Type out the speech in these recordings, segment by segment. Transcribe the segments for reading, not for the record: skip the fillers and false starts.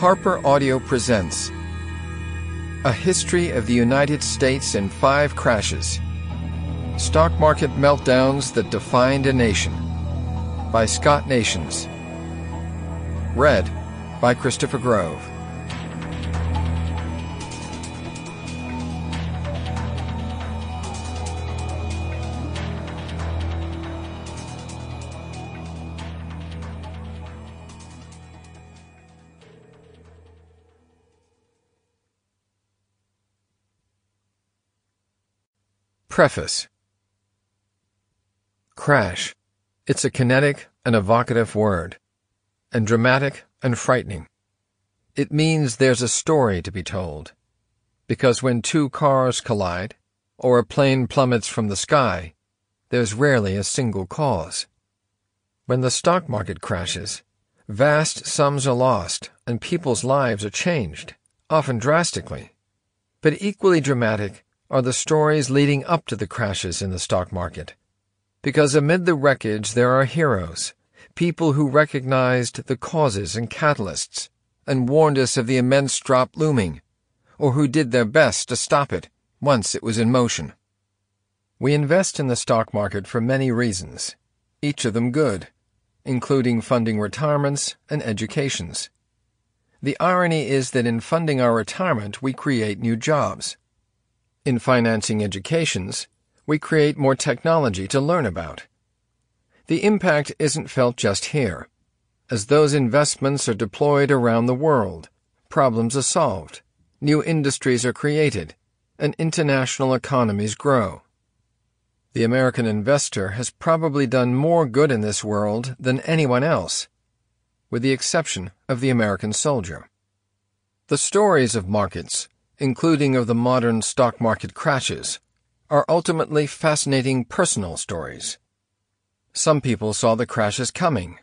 Harper Audio presents A History of the United States in 5 Crashes. Stock Market Meltdowns That Defined a Nation by Scott Nations. Read by Christopher Grove. Preface. Crash. It's a kinetic and evocative word, and dramatic and frightening. It means there's a story to be told, because when 2 cars collide, or a plane plummets from the sky, there's rarely a single cause. When the stock market crashes, vast sums are lost and people's lives are changed, often drastically. But equally dramatic are the stories leading up to the crashes in the stock market. Because amid the wreckage there are heroes, people who recognized the causes and catalysts, and warned us of the immense drop looming, or who did their best to stop it once it was in motion. We invest in the stock market for many reasons, each of them good, including funding retirements and educations. The irony is that in funding our retirement we create new jobs. In financing educations, we create more technology to learn about. The impact isn't felt just here. As those investments are deployed around the world, problems are solved, new industries are created, and international economies grow. The American investor has probably done more good in this world than anyone else, with the exception of the American soldier. The stories of markets, including of the modern stock market crashes, are ultimately fascinating personal stories. Some people saw the crashes coming.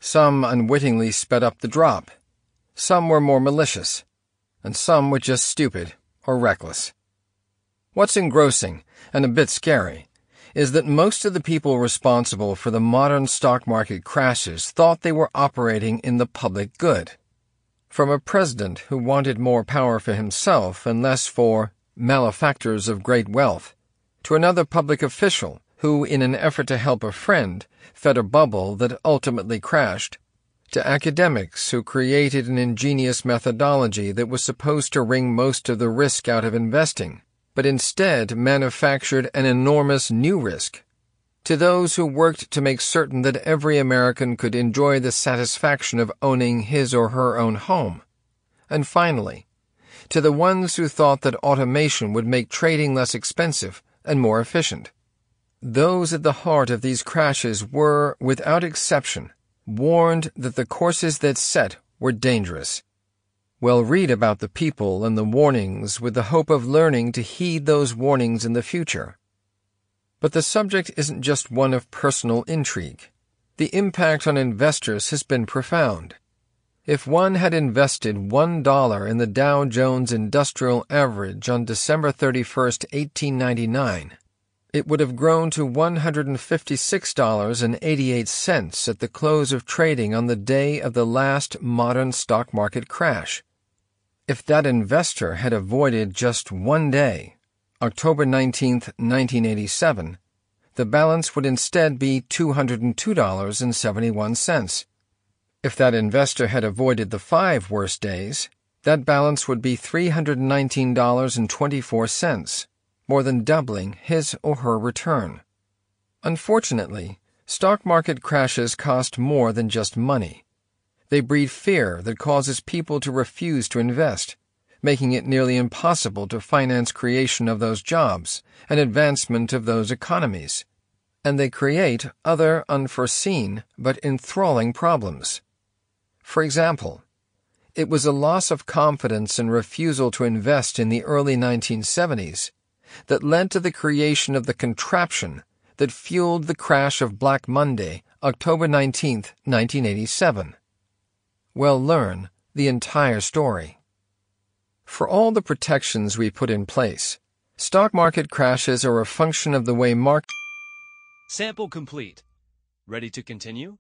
Some unwittingly sped up the drop. Some were more malicious. And some were just stupid or reckless. What's engrossing and a bit scary is that most of the people responsible for the modern stock market crashes thought they were operating in the public good. From a president who wanted more power for himself and less for malefactors of great wealth, to another public official who, in an effort to help a friend, fed a bubble that ultimately crashed, to academics who created an ingenious methodology that was supposed to wring most of the risk out of investing, but instead manufactured an enormous new risk, to those who worked to make certain that every American could enjoy the satisfaction of owning his or her own home, and finally, to the ones who thought that automation would make trading less expensive and more efficient. Those at the heart of these crashes were, without exception, warned that the courses they'd set were dangerous. Well, read about the people and the warnings with the hope of learning to heed those warnings in the future. But the subject isn't just one of personal intrigue. The impact on investors has been profound. If one had invested $1 in the Dow Jones Industrial Average on December 31, 1899, it would have grown to $156.88 at the close of trading on the day of the last modern stock market crash. If that investor had avoided just one day, October 19, 1987, the balance would instead be $202.71. If that investor had avoided the 5 worst days, that balance would be $319.24, more than doubling his or her return. Unfortunately, stock market crashes cost more than just money. They breed fear that causes people to refuse to invest, making it nearly impossible to finance creation of those jobs and advancement of those economies. And they create other unforeseen but enthralling problems. For example, it was a loss of confidence and refusal to invest in the early 1970s that led to the creation of the contraption that fueled the crash of Black Monday, October 19, 1987. Well, learn the entire story. For all the protections we put in place, stock market crashes are a function of the way Sample complete. Ready to continue?